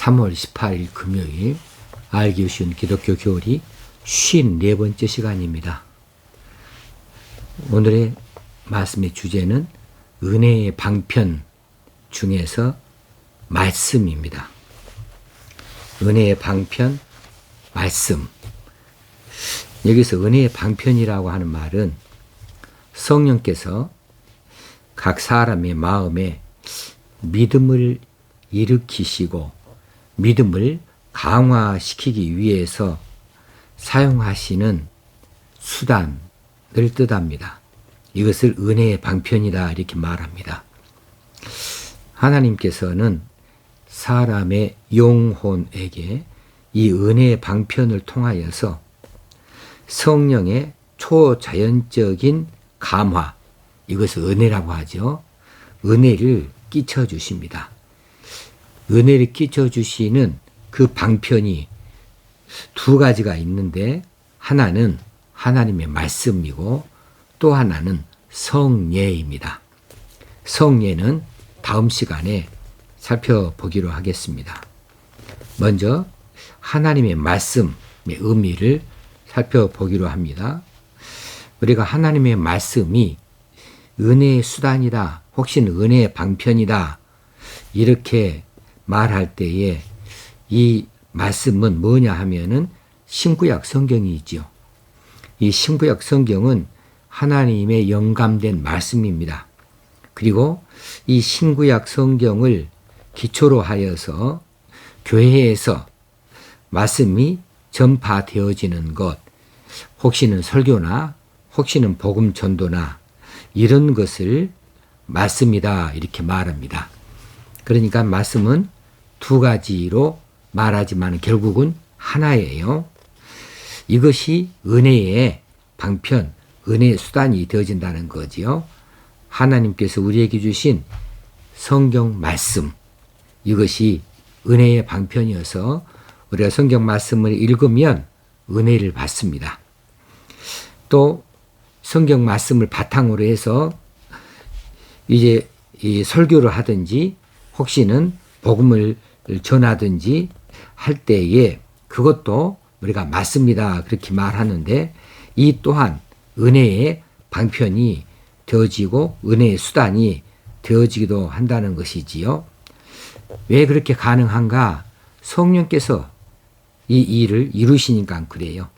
3월 18일 금요일 알기 쉬운 기독교 교리 54번째 시간입니다. 오늘의 말씀의 주제는 은혜의 방편 중에서 말씀입니다. 은혜의 방편, 말씀. 여기서 은혜의 방편이라고 하는 말은 성령께서 각 사람의 마음에 믿음을 일으키시고 믿음을 강화시키기 위해서 사용하시는 수단을 뜻합니다. 이것을 은혜의 방편이다 이렇게 말합니다. 하나님께서는 사람의 영혼에게 이 은혜의 방편을 통하여서 성령의 초자연적인 감화, 이것을 은혜라고 하죠. 은혜를 끼쳐 주십니다. 은혜를 끼쳐 주시는 그 방편이 두 가지가 있는데, 하나는 하나님의 말씀이고 또 하나는 성례입니다. 성례는 다음 시간에 살펴보기로 하겠습니다. 먼저 하나님의 말씀의 의미를 살펴보기로 합니다. 우리가 하나님의 말씀이 은혜의 수단이다, 혹시는 은혜의 방편이다 이렇게 말할 때에 이 말씀은 뭐냐 하면은 신구약 성경이지요. 이 신구약 성경은 하나님의 영감된 말씀입니다. 그리고 이 신구약 성경을 기초로 하여서 교회에서 말씀이 전파되어지는 것, 혹시는 설교나 혹시는 복음 전도나 이런 것을 말씀이다 이렇게 말합니다. 그러니까 말씀은 두 가지로 말하지만 결국은 하나예요. 이것이 은혜의 방편, 은혜의 수단이 되어진다는 거지요. 하나님께서 우리에게 주신 성경 말씀, 이것이 은혜의 방편이어서 우리가 성경 말씀을 읽으면 은혜를 받습니다. 또 성경 말씀을 바탕으로 해서 이제 이 설교를 하든지 혹시는 복음을 전하든지 할 때에 그것도 우리가 맞습니다 그렇게 말하는데, 이 또한 은혜의 방편이 되어지고 은혜의 수단이 되어지기도 한다는 것이지요. 왜 그렇게 가능한가? 성령께서 이 일을 이루시니까 그래요.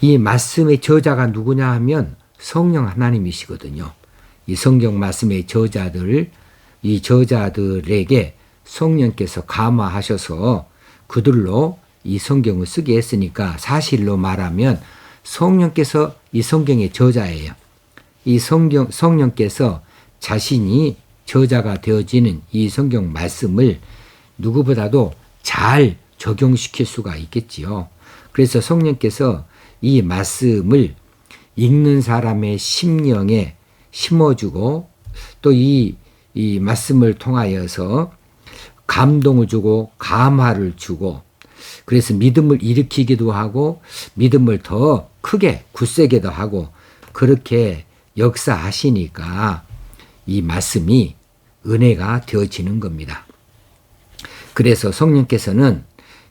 이 말씀의 저자가 누구냐 하면 성령 하나님이시거든요. 이 성경 말씀의 이 저자들에게 성령께서 감화하셔서 그들로 이 성경을 쓰게 했으니까 사실로 말하면 성령께서 이 성경의 저자예요. 이 성령께서 자신이 저자가 되어지는 이 성경 말씀을 누구보다도 잘 적용시킬 수가 있겠지요. 그래서 성령께서 이 말씀을 읽는 사람의 심령에 심어주고 또 이 말씀을 통하여서 감동을 주고 감화를 주고, 그래서 믿음을 일으키기도 하고 믿음을 더 크게 굳세게도 하고 그렇게 역사하시니까 이 말씀이 은혜가 되어지는 겁니다. 그래서 성령께서는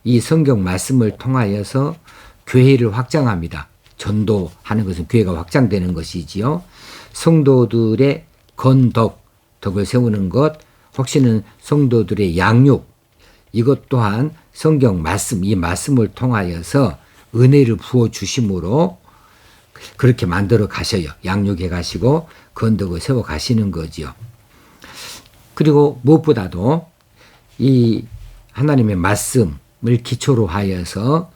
이 성경 말씀을 통하여서 교회를 확장합니다. 전도하는 것은 교회가 확장되는 것이지요. 성도들의 덕을 세우는 것, 혹시는 성도들의 양육, 이것 또한 성경 말씀, 이 말씀을 통하여서 은혜를 부어주심으로 그렇게 만들어 가셔요. 양육해 가시고 건덕을 세워 가시는 거지요. 그리고 무엇보다도 이 하나님의 말씀을 기초로 하여서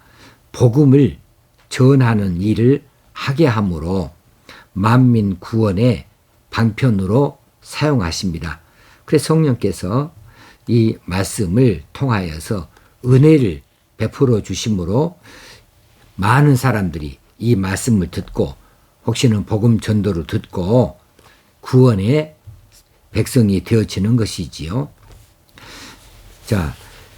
복음을 전하는 일을 하게 함으로 만민 구원의 방편으로 사용하십니다. 그래서 성령께서 이 말씀을 통하여서 은혜를 베풀어 주심으로 많은 사람들이 이 말씀을 듣고 혹시는 복음 전도를 듣고 구원의 백성이 되어지는 것이지요. 자,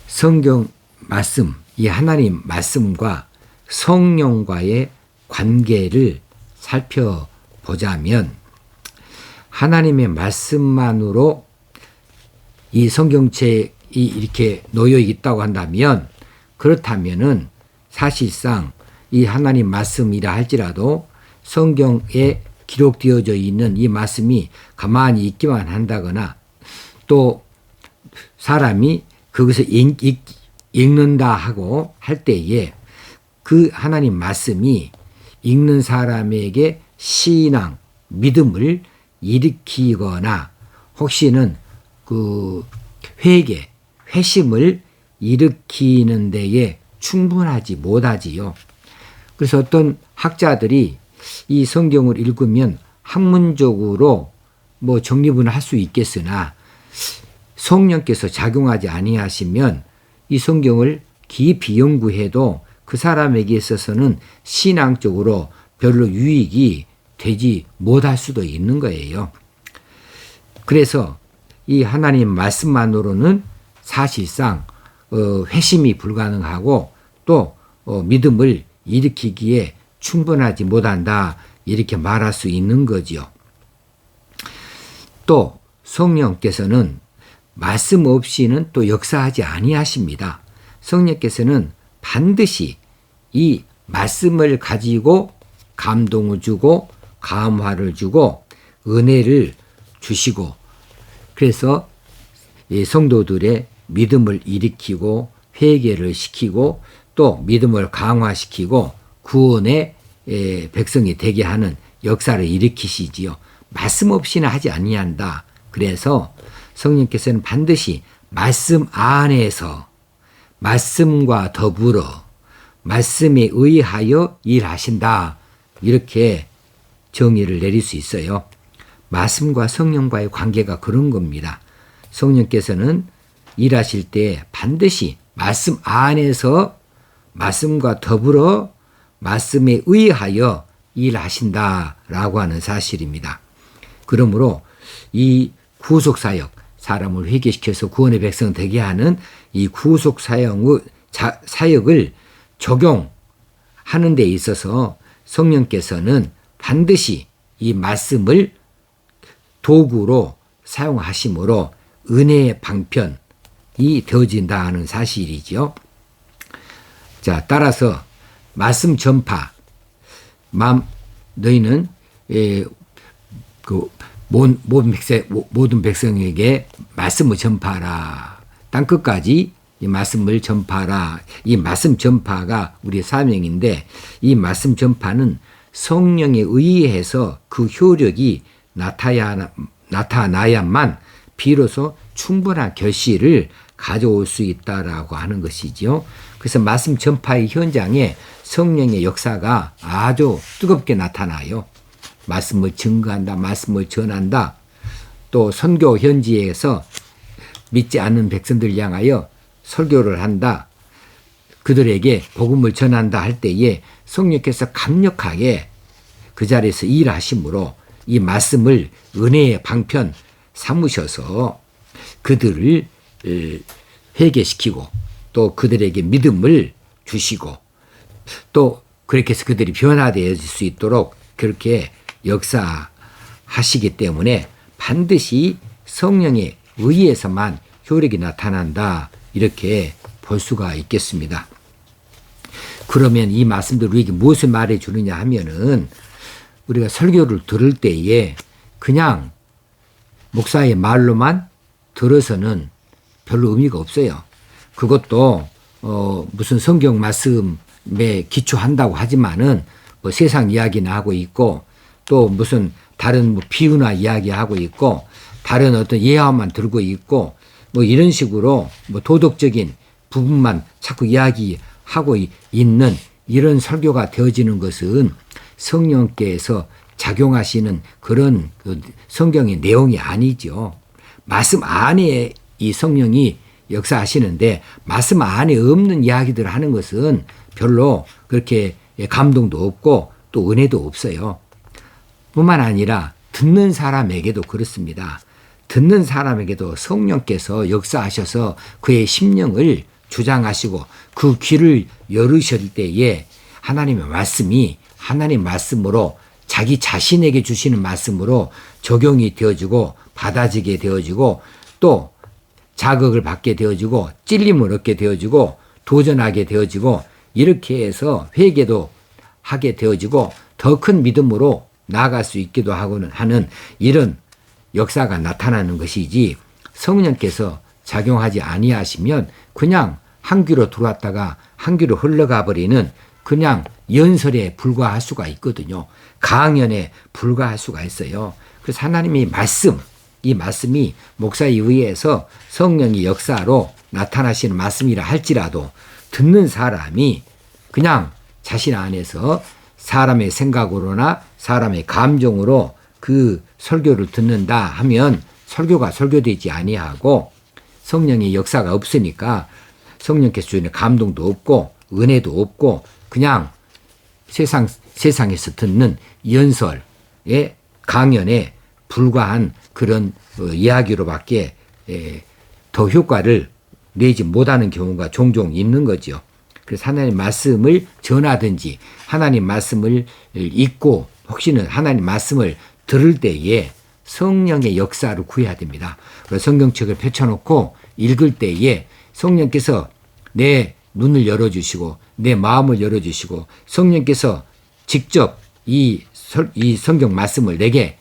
성경 말씀, 이 하나님 말씀과 성령과의 관계를 살펴보자면 하나님의 말씀만으로 이 성경책 이렇게 놓여 있다고 한다면, 그렇다면은 사실상 이 하나님 말씀이라 할지라도 성경에 기록되어져 있는 이 말씀이 가만히 있기만 한다거나 또 사람이 그것을 읽는다 하고 할 때에 그 하나님 말씀이 읽는 사람에게 신앙, 믿음을 일으키거나 혹시는 그 회심을 일으키는 데에 충분하지 못하지요. 그래서 어떤 학자들이 이 성경을 읽으면 학문적으로 뭐 정리분을 할 수 있겠으나 성령께서 작용하지 아니하시면 이 성경을 깊이 연구해도 그 사람에게 있어서는 신앙적으로 별로 유익이 되지 못할 수도 있는 거예요. 그래서 이 하나님 말씀만으로는 사실상 회심이 불가능하고 또 믿음을 일으키기에 충분하지 못한다 이렇게 말할 수 있는 거지요. 또 성령께서는 말씀 없이는 또 역사하지 아니하십니다. 성령께서는 반드시 이 말씀을 가지고 감동을 주고 감화를 주고 은혜를 주시고 그래서 성도들의 믿음을 일으키고 회개를 시키고 또 믿음을 강화시키고 구원의 백성이 되게 하는 역사를 일으키시지요. 말씀 없이는 하지 아니한다. 그래서 성령께서는 반드시 말씀 안에서 말씀과 더불어 말씀에 의하여 일하신다. 이렇게 정의를 내릴 수 있어요. 말씀과 성령과의 관계가 그런 겁니다. 성령께서는 일하실 때 반드시 말씀 안에서 말씀과 더불어 말씀에 의하여 일하신다라고 하는 사실입니다. 그러므로 이 구속사역, 사람을 회개시켜서 구원의 백성 되게 하는 이 구속사역을 적용하는 데 있어서 성령께서는 반드시 이 말씀을 도구로 사용하심으로 은혜의 방편이 되어진다 하는 사실이죠. 자, 따라서 말씀 전파, 너희는 모든 백성에게 말씀을 전파하라. 땅끝까지 이 말씀을 전파하라. 이 말씀 전파가 우리의 사명인데 이 말씀 전파는 성령에 의해서 그 효력이 나타나야만 비로소 충분한 결실을 가져올 수 있다라고 하는 것이죠. 그래서 말씀 전파의 현장에 성령의 역사가 아주 뜨겁게 나타나요. 말씀을 증거한다, 말씀을 전한다. 또 선교 현지에서 믿지 않는 백성들 향하여 설교를 한다. 그들에게 복음을 전한다 할 때에 성령께서 강력하게 그 자리에서 일하심으로 이 말씀을 은혜의 방편 삼으셔서 그들을 회개시키고 또 그들에게 믿음을 주시고 또 그렇게 해서 그들이 변화되어질 수 있도록 그렇게 역사하시기 때문에 반드시 성령에 의해서만 효력이 나타난다 이렇게 볼 수가 있겠습니다. 그러면 이 말씀들 우리에게 무엇을 말해 주느냐 하면은 우리가 설교를 들을 때에 그냥 목사의 말로만 들어서는 별로 의미가 없어요. 그것도 무슨 성경 말씀에 기초한다고 하지만은 뭐 세상 이야기나 하고 있고 또 무슨 다른 뭐 비유나 이야기하고 있고 다른 어떤 예화만 들고 있고 뭐 이런 식으로 뭐 도덕적인 부분만 자꾸 이야기하고 있는 이런 설교가 되어지는 것은 성령께서 작용하시는 그런 그 성경의 내용이 아니죠. 말씀 안에 이 성령이 역사하시는데 말씀 안에 없는 이야기들을 하는 것은 별로 그렇게 감동도 없고 또 은혜도 없어요. 뿐만 아니라 듣는 사람에게도 그렇습니다. 듣는 사람에게도 성령께서 역사하셔서 그의 심령을 주장하시고 그 귀를 열으실 때에 하나님의 말씀이 하나님 말씀으로 자기 자신에게 주시는 말씀으로 적용이 되어지고 받아지게 되어지고 또 자극을 받게 되어지고 찔림을 얻게 되어지고 도전하게 되어지고 이렇게 해서 회개도 하게 되어지고 더 큰 믿음으로 나아갈 수 있기도 하는 이런 역사가 나타나는 것이지, 성령께서 작용하지 아니하시면 그냥 한 귀로 들어왔다가 한 귀로 흘러가 버리는 그냥 연설에 불과할 수가 있거든요. 강연에 불과할 수가 있어요. 그래서 하나님의 말씀, 이 말씀이 목사에 의해서 성령의 역사로 나타나시는 말씀이라 할지라도 듣는 사람이 그냥 자신 안에서 사람의 생각으로나 사람의 감정으로 그 설교를 듣는다 하면 설교가 설교되지 아니하고 성령의 역사가 없으니까 성령께서 주는 감동도 없고 은혜도 없고 그냥 세상에서 듣는 연설의 강연에 불과한 그런 이야기로밖에 더 효과를 내지 못하는 경우가 종종 있는 거죠. 그래서 하나님 말씀을 전하든지 하나님 말씀을 읽고 혹시는 하나님 말씀을 들을 때에 성령의 역사를 구해야 됩니다. 그래서 성경책을 펼쳐놓고 읽을 때에 성령께서 내 눈을 열어주시고 내 마음을 열어주시고 성령께서 직접 이 성경 말씀을 내게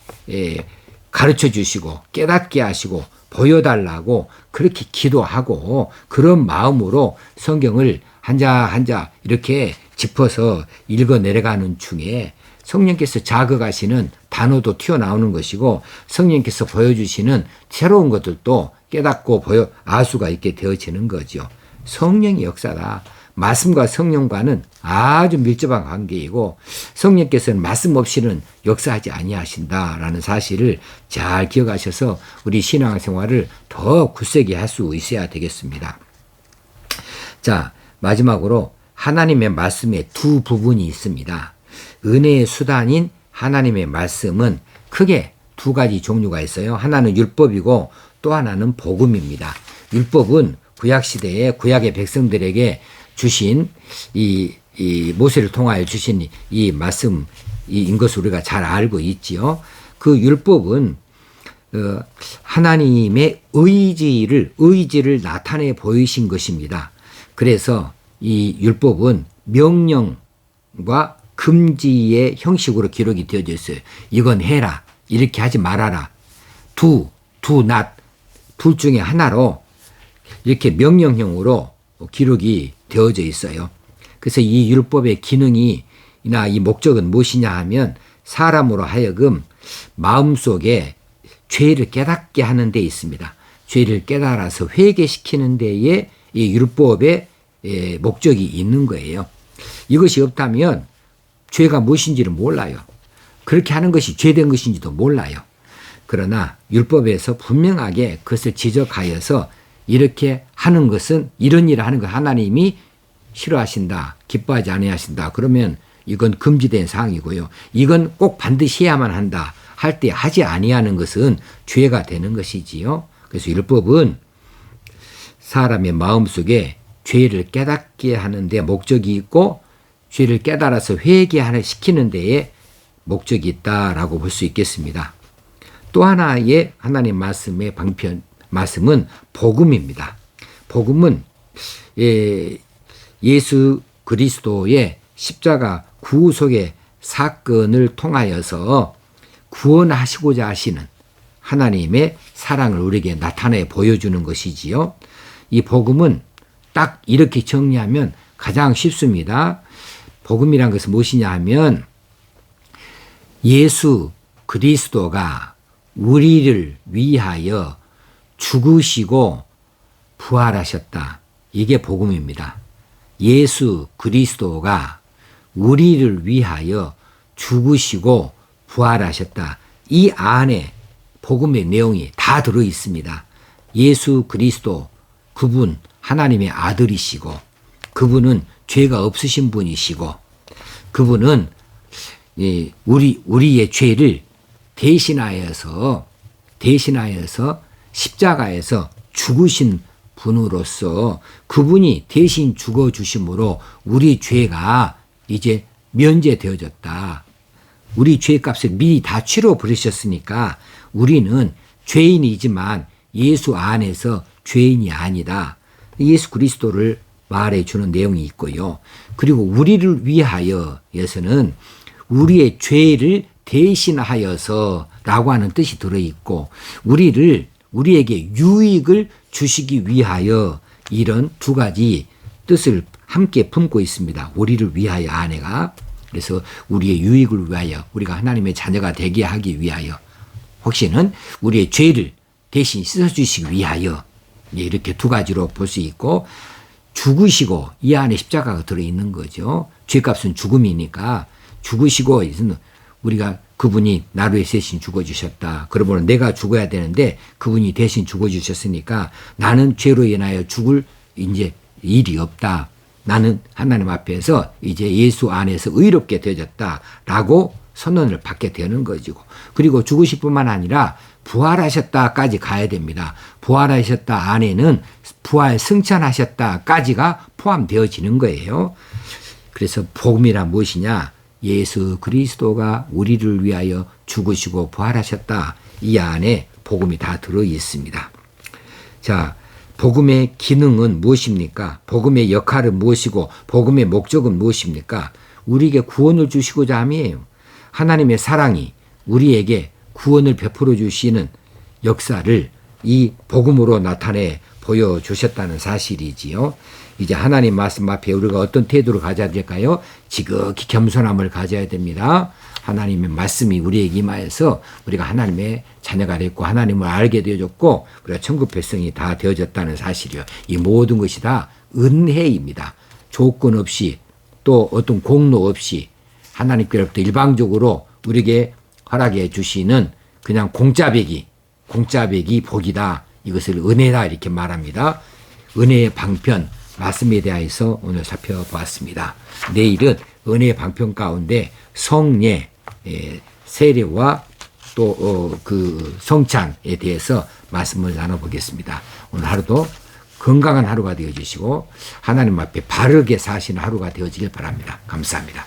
가르쳐 주시고 깨닫게 하시고 보여달라고 그렇게 기도하고 그런 마음으로 성경을 한자 한자 이렇게 짚어서 읽어 내려가는 중에 성령께서 자극하시는 단어도 튀어나오는 것이고 성령께서 보여주시는 새로운 것들도 깨닫고 알 수가 있게 되어지는 거죠. 성령의 역사다. 말씀과 성령과는 아주 밀접한 관계이고 성령께서는 말씀 없이는 역사하지 아니하신다라는 사실을 잘 기억하셔서 우리 신앙생활을 더 굳세게 할 수 있어야 되겠습니다. 자, 마지막으로 하나님의 말씀에 두 부분이 있습니다. 은혜의 수단인 하나님의 말씀은 크게 두 가지 종류가 있어요. 하나는 율법이고 또 하나는 복음입니다. 율법은 구약시대에 구약의 백성들에게 주신 이 모세를 통하여 주신 이 말씀인 것을 우리가 잘 알고 있지요. 그 율법은 하나님의 의지를 나타내 보이신 것입니다. 그래서 이 율법은 명령과 금지의 형식으로 기록이 되어져 있어요. 이건 해라, 이렇게 하지 말아라, 둘 중에 하나로 이렇게 명령형으로 기록이 되어져 있어요. 그래서 이 율법의 기능이나 이 목적은 무엇이냐 하면 사람으로 하여금 마음속에 죄를 깨닫게 하는 데 있습니다. 죄를 깨달아서 회개시키는 데에 이 율법의 목적이 있는 거예요. 이것이 없다면 죄가 무엇인지를 몰라요. 그렇게 하는 것이 죄된 것인지도 몰라요. 그러나 율법에서 분명하게 그것을 지적하여서 이렇게 하는 것은 이런 일을 하는 것 하나님이 싫어하신다, 기뻐하지 아니하신다. 그러면 이건 금지된 사항이고요. 이건 꼭 반드시 해야만 한다 할 때 하지 아니하는 것은 죄가 되는 것이지요. 그래서 율법은 사람의 마음속에 죄를 깨닫게 하는 데 목적이 있고 죄를 깨달아서 회개시키는 데에 목적이 있다라고 볼 수 있겠습니다. 또 하나의 하나님 말씀의 말씀은 복음입니다. 복음은 예수 그리스도의 십자가 구속의 사건을 통하여서 구원하시고자 하시는 하나님의 사랑을 우리에게 나타내 보여주는 것이지요. 이 복음은 딱 이렇게 정리하면 가장 쉽습니다. 복음이란 것은 무엇이냐 하면 예수 그리스도가 우리를 위하여 죽으시고 부활하셨다. 이게 복음입니다. 예수 그리스도가 우리를 위하여 죽으시고 부활하셨다. 이 안에 복음의 내용이 다 들어 있습니다. 예수 그리스도, 그분 하나님의 아들이시고 그분은 죄가 없으신 분이시고 그분은 우리의 죄를 대신하여서 십자가에서 죽으신 분으로서 그분이 대신 죽어주심으로 우리 죄가 이제 면제되어졌다. 우리 죄값을 미리 다 치러 버리셨으니까 우리는 죄인이지만 예수 안에서 죄인이 아니다. 예수 그리스도를 말해주는 내용이 있고요. 그리고 우리를 위하여에서는 우리의 죄를 대신하여서 라고 하는 뜻이 들어있고 우리에게 유익을 주시기 위하여 이런 두 가지 뜻을 함께 품고 있습니다. 우리를 위하여 아내가 그래서 우리의 유익을 위하여 우리가 하나님의 자녀가 되게 하기 위하여 혹시는 우리의 죄를 대신 씻어주시기 위하여 이렇게 두 가지로 볼 수 있고 죽으시고 이 안에 십자가가 들어있는 거죠. 죄값은 죽음이니까 죽으시고 우리가 그분이 나를 위해 대신 죽어주셨다. 그러면 내가 죽어야 되는데 그분이 대신 죽어주셨으니까 나는 죄로 인하여 죽을 이제 일이 없다. 나는 하나님 앞에서 이제 예수 안에서 의롭게 되어졌다라고 선언을 받게 되는 거죠. 그리고 죽으실 뿐만 아니라 부활하셨다까지 가야 됩니다. 부활하셨다 안에는 부활 승천하셨다까지가 포함되어지는 거예요. 그래서 복음이란 무엇이냐? 예수 그리스도가 우리를 위하여 죽으시고 부활하셨다. 이 안에 복음이 다 들어 있습니다. 자, 복음의 기능은 무엇입니까? 복음의 역할은 무엇이고 복음의 목적은 무엇입니까? 우리에게 구원을 주시고자 함이에요. 하나님의 사랑이 우리에게 구원을 베풀어 주시는 역사를 이 복음으로 나타내 보여주셨다는 사실이지요. 이제 하나님 말씀 앞에 우리가 어떤 태도를 가져야 될까요? 지극히 겸손함을 가져야 됩니다. 하나님의 말씀이 우리에게 임하여서 우리가 하나님의 자녀가 됐고 하나님을 알게 되어졌고 우리가 천국 백성이 다 되어졌다는 사실이요. 이 모든 것이 다 은혜입니다. 조건 없이 또 어떤 공로 없이 하나님께로부터 일방적으로 우리에게 허락해 주시는 그냥 공짜배기 복이다. 이것을 은혜다 이렇게 말합니다. 은혜의 방편 말씀에 대해서 오늘 살펴보았습니다. 내일은 은혜의 방편 가운데 성례, 세례와 또 그 성찬에 대해서 말씀을 나눠보겠습니다. 오늘 하루도 건강한 하루가 되어주시고 하나님 앞에 바르게 사시는 하루가 되어지길 바랍니다. 감사합니다.